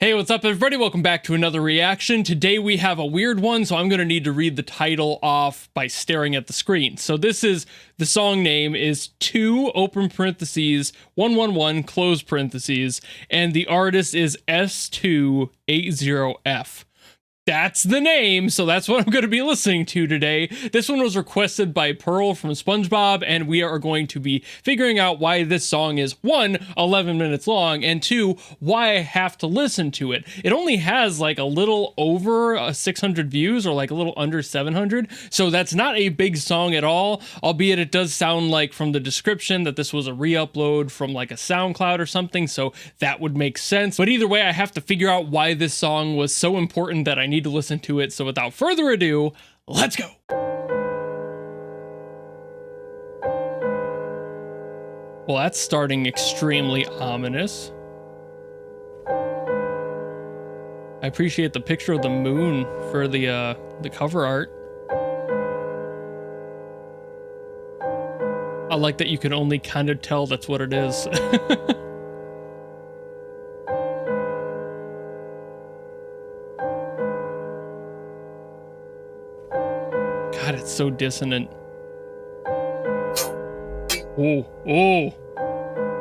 Hey, what's up everybody? Welcome back to another reaction. Today we have a weird one, so I'm going to need to read the title off by staring at the screen. So this is, the song name is 2 open parentheses 111 close parentheses, and the artist is S280F. That's the name, so that's what I'm going to be listening to today. This one was requested by Pearl from SpongeBob, and we are going to be figuring out why this song is 1, 11 minutes long, and 2, why I have to listen to it. It only has like a little over 600 views, or like a little under 700, so that's not a big song at all, albeit it does sound like from the description that this was a re-upload from like a SoundCloud or something, so that would make sense. But either way, I have to figure out why this song was so important that I need to listen to it. So without further ado, let's go. Well, that's starting extremely ominous. I appreciate the picture of the moon for the cover art. I like that you can only kind of tell that's what it is. God, it's so dissonant. Oh,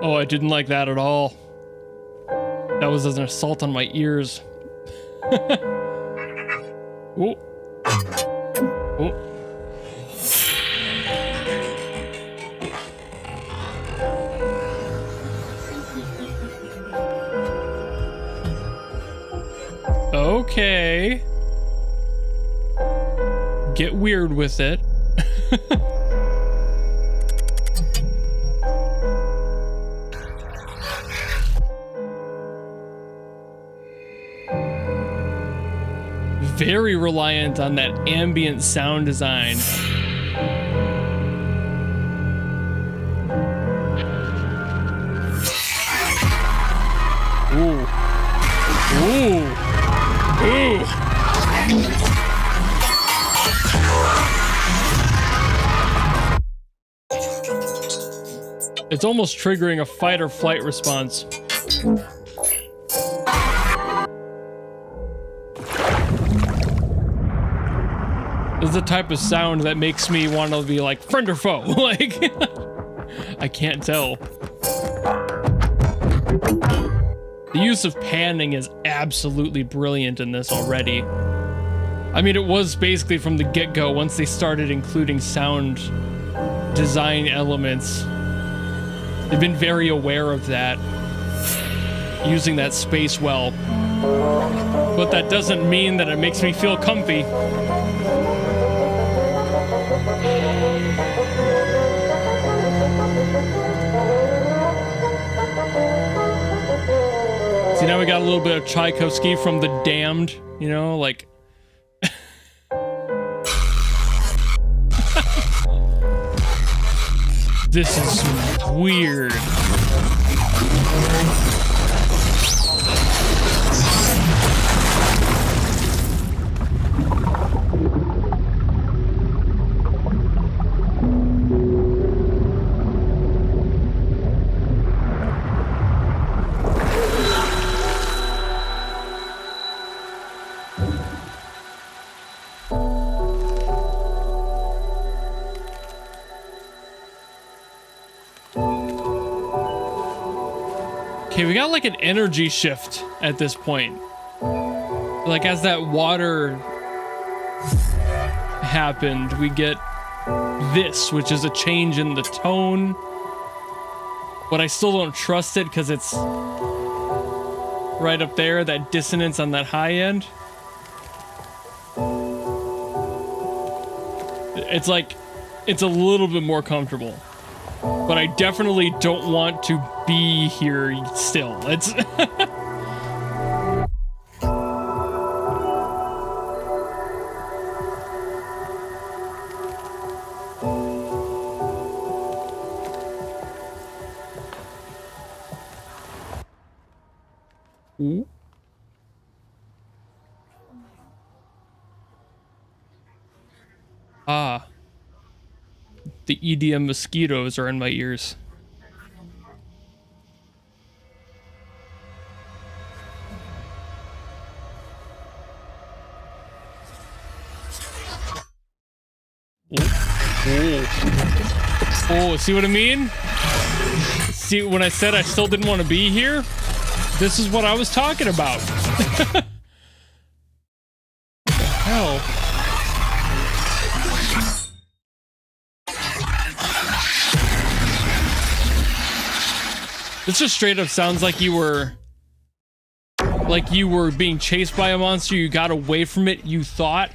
I didn't like that at all. That was an assault on my ears. Oh. Okay. Get weird with it. Very reliant on that ambient sound design. Ooh. Ooh. Ooh. It's almost triggering a fight or flight response. This is the type of sound that makes me want to be like, friend or foe? Like, I can't tell. The use of panning is absolutely brilliant in this already. I mean, it was basically from the get-go, once they started including sound design elements. They've been very aware of that, using that space well. But that doesn't mean that it makes me feel comfy. See, now we got a little bit of Tchaikovsky from The Damned, you know, like... This is weird. Okay, we got like an energy shift at this point. Like as that water happened, we get this, which is a change in the tone. But I still don't trust it because it's right up there, that dissonance on that high end. It's like, it's a little bit more comfortable. But I definitely don't want to be here still. It's... Ooh. Ah. The EDM mosquitoes are in my ears. Oh, see what I mean? See, when I said I still didn't want to be here, this is what I was talking about. What the hell? This just straight up sounds like you were being chased by a monster, you got away from it, you thought,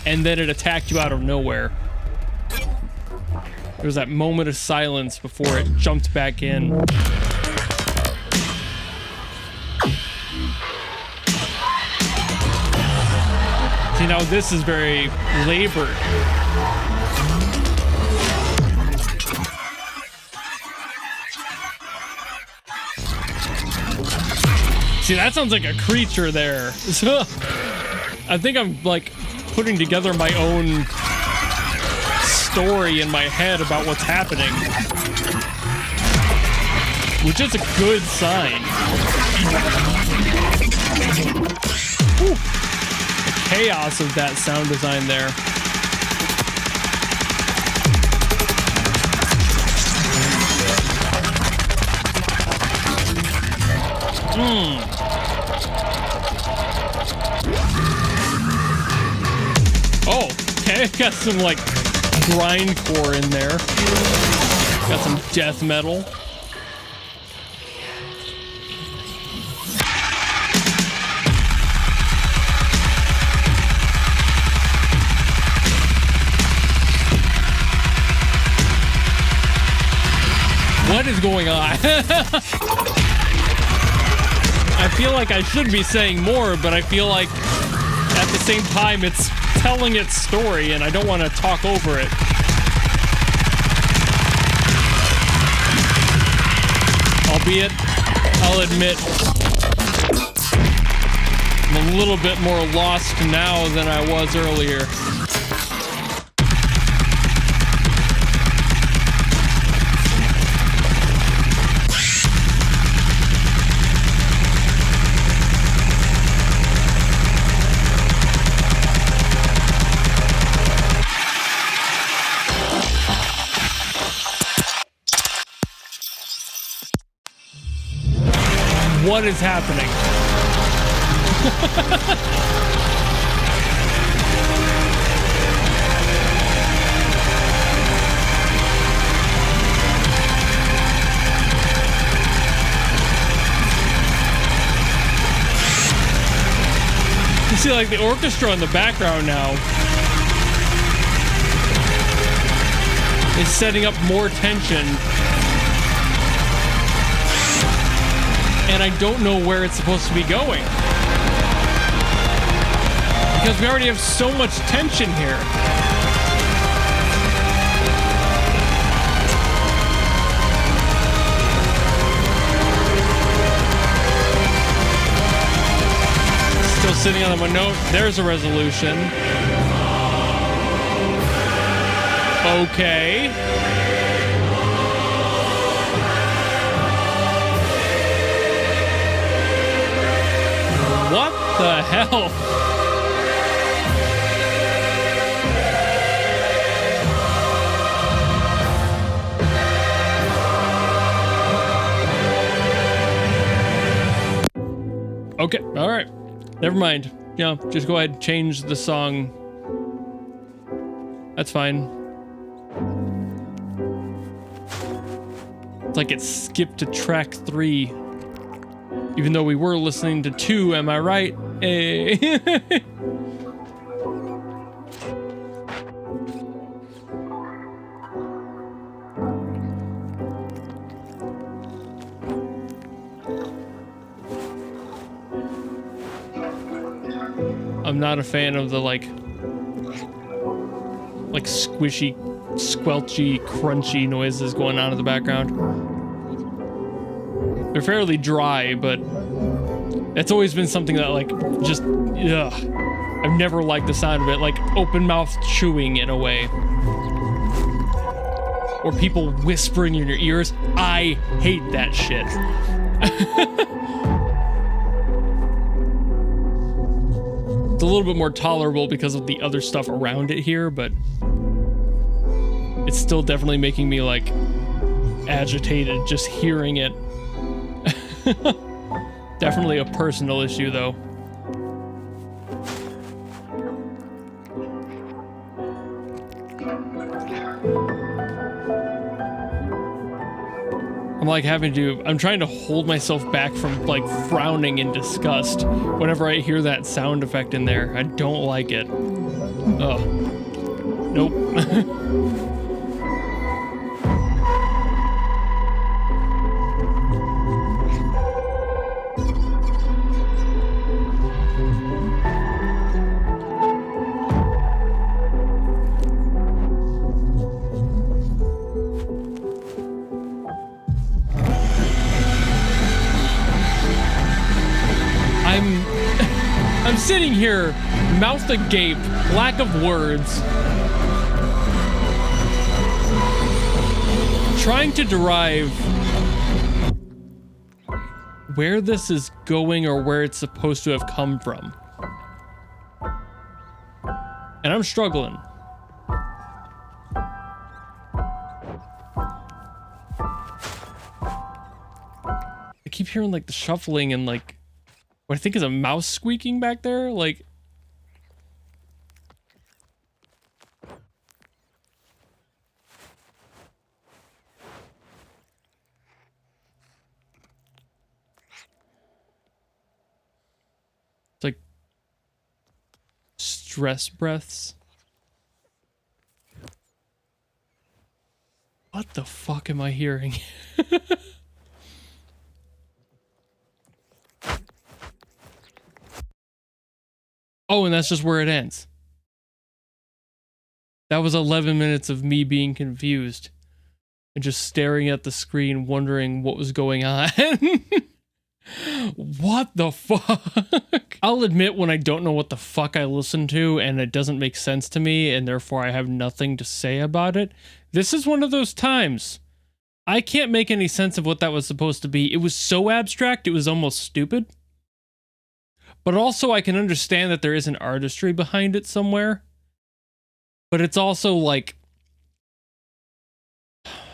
and then it attacked you out of nowhere. There was that moment of silence before it jumped back in. See, now this is very labored. See, that sounds like a creature there. So, I think I'm like putting together my own story in my head about what's happening, which is a good sign. Whew. The chaos of that sound design there. Oh, okay, got some like grindcore in there. Got some death metal. What is going on? I feel like I should be saying more, but I feel like at the same time it's telling its story and I don't want to talk over it. Albeit, I'll admit, I'm a little bit more lost now than I was earlier. What is happening? You see, like, the orchestra in the background now is setting up more tension. And I don't know where it's supposed to be going. Because we already have so much tension here. Still sitting on my note. There's a resolution. Okay. What the hell? Okay, all right. Never mind. Yeah, just go ahead and change the song. That's fine. It's like it skipped to track 3. Even though we were listening to 2, am I right? Hey. I'm not a fan of the like squishy, squelchy, crunchy noises going on in the background. They're fairly dry, but it's always been something that like just ugh. I've never liked the sound of it, like open mouth chewing in a way. Or people whispering in your ears. I hate that shit. It's a little bit more tolerable because of the other stuff around it here, but it's still definitely making me like agitated just hearing it. Definitely a personal issue though. I'm like I'm trying to hold myself back from like frowning in disgust whenever I hear that sound effect in there. I don't like it. Oh. Nope. I'm sitting here, mouth agape, lack of words, trying to derive where this is going or where it's supposed to have come from. And I'm struggling. I keep hearing like the shuffling and like what I think is a mouse squeaking back there, like. It's like stress breaths. What the fuck am I hearing? Oh, and that's just where it ends. That was 11 minutes of me being confused and just staring at the screen, wondering what was going on. What the fuck? I'll admit when I don't know what the fuck I listen to and it doesn't make sense to me and therefore I have nothing to say about it. This is one of those times. I can't make any sense of what that was supposed to be. It was so abstract, it was almost stupid. But also I can understand that there is an artistry behind it somewhere. But it's also like,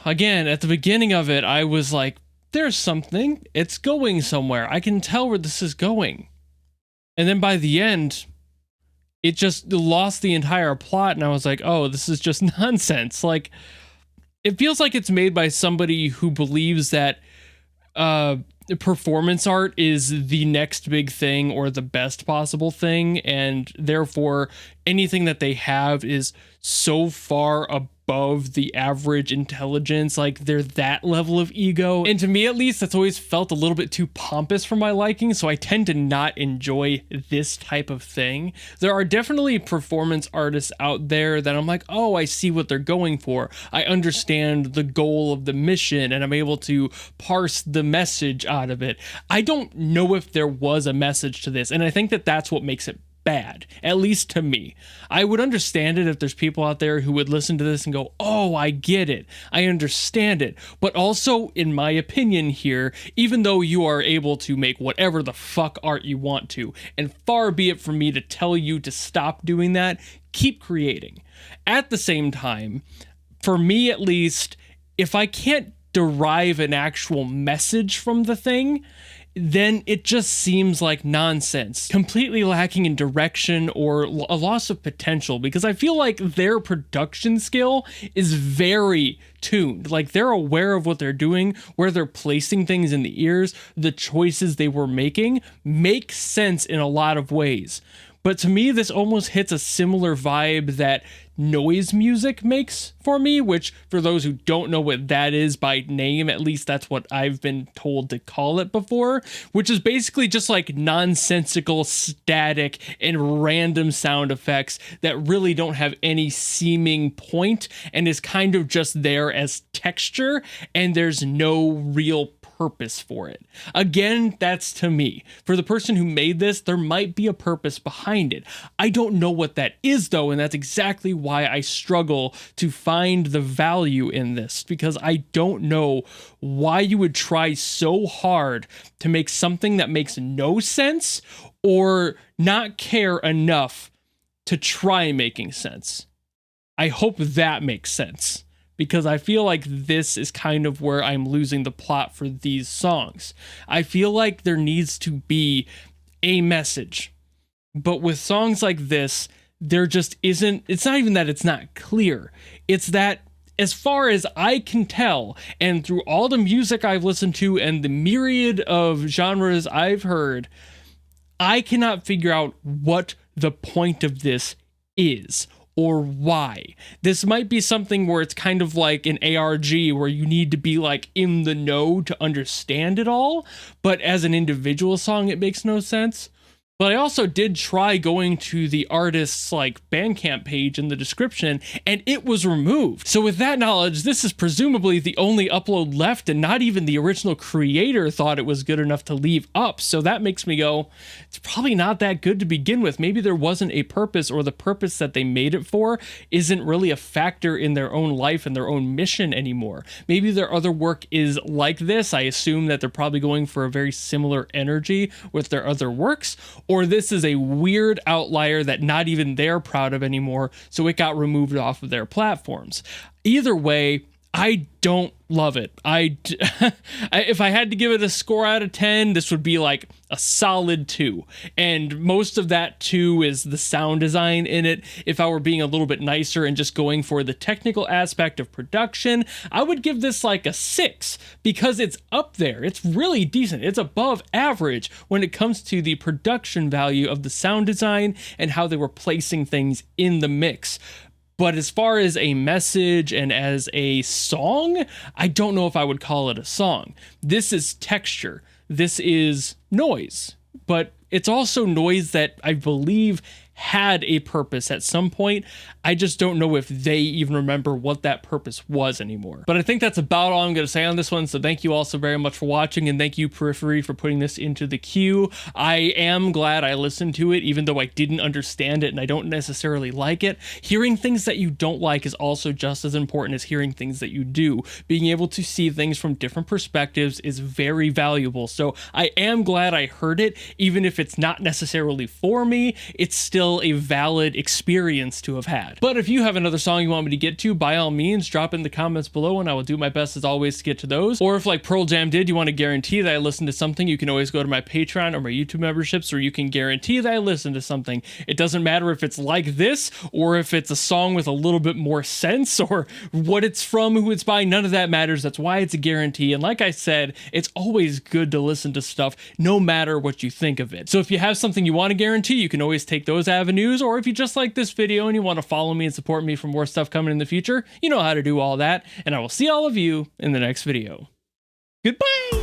again, at the beginning of it, I was like, there's something. It's going somewhere. I can tell where this is going. And then by the end, it just lost the entire plot. And I was like, oh, this is just nonsense. Like, it feels like it's made by somebody who believes that performance art is the next big thing or the best possible thing, and therefore anything that they have is so far above the average intelligence, like they're that level of ego. And to me at least, that's always felt a little bit too pompous for my liking, so I tend to not enjoy this type of thing. There are definitely performance artists out there that I'm like, oh, I see what they're going for. I understand the goal of the mission and I'm able to parse the message out of it. I don't know if there was a message to this, and I think that that's what makes it bad, at least to me. I would understand it if there's people out there who would listen to this and go, oh, I get it, I understand it. But also, in my opinion here, even though you are able to make whatever the fuck art you want to, and far be it from me to tell you to stop doing that, keep creating. At the same time, for me at least, if I can't derive an actual message from the thing, then it just seems like nonsense, completely lacking in direction or a loss of potential, because I feel like their production skill is very tuned. Like, they're aware of what they're doing, where they're placing things in the ears, the choices they were making make sense in a lot of ways. But to me, this almost hits a similar vibe that noise music makes for me, which for those who don't know what that is by name, at least that's what I've been told to call it before, which is basically just like nonsensical, static, and random sound effects that really don't have any seeming point and is kind of just there as texture, and there's no real purpose for it. Again, that's to me. For the person who made this, there might be a purpose behind it. I don't know what that is though, and that's exactly why I struggle to find the value in this, because I don't know why you would try so hard to make something that makes no sense or not care enough to try making sense. I hope that makes sense. because I feel like this is kind of where I'm losing the plot for these songs. I feel like there needs to be a message, but with songs like this, there just isn't. It's not even that it's not clear. It's that, as far as I can tell, and through all the music I've listened to and the myriad of genres I've heard, I cannot figure out what the point of this is or why. This might be something where it's kind of like an ARG where you need to be like in the know to understand it all, but as an individual song, it makes no sense. But I also did try going to the artist's like Bandcamp page in the description, and it was removed. So with that knowledge, this is presumably the only upload left, and not even the original creator thought it was good enough to leave up. So that makes me go, it's probably not that good to begin with. Maybe there wasn't a purpose, or the purpose that they made it for isn't really a factor in their own life and their own mission anymore. Maybe their other work is like this. I assume that they're probably going for a very similar energy with their other works, or this is a weird outlier that not even they're proud of anymore, so it got removed off of their platforms. Either way, I don't love it. If I had to give it a score out of 10, this would be like a solid 2. And most of that 2 is the sound design in it. If I were being a little bit nicer and just going for the technical aspect of production, I would give this like a 6 because it's up there. It's really decent. It's above average when it comes to the production value of the sound design and how they were placing things in the mix. But as far as a message and as a song, I don't know if I would call it a song. This is texture. This is noise. But it's also noise that I believe had a purpose at some point. I just don't know if they even remember what that purpose was anymore. But I think that's about all I'm going to say on this one. So thank you all so very much for watching, and thank you Periphery for putting this into the queue. I am glad I listened to it, even though I didn't understand it and I don't necessarily like it. Hearing things that you don't like is also just as important as hearing things that you do. Being able to see things from different perspectives is very valuable. So I am glad I heard it, even if it's not necessarily for me. It's still a valid experience to have had. But if you have another song you want me to get to, by all means, drop in the comments below and I will do my best as always to get to those. Or if, like Pearl Jam did, you want to guarantee that I listen to something, you can always go to my Patreon or my YouTube memberships where you can guarantee that I listen to something. It doesn't matter if it's like this or if it's a song with a little bit more sense or what it's from, who it's by. None of that matters. That's why it's a guarantee. And like I said, it's always good to listen to stuff no matter what you think of it. So if you have something you want to guarantee, you can always take those avenues. Or if you just like this video and you want to follow me and support me for more stuff coming in the future, you know how to do all that. And I will see all of you in the next video. Goodbye!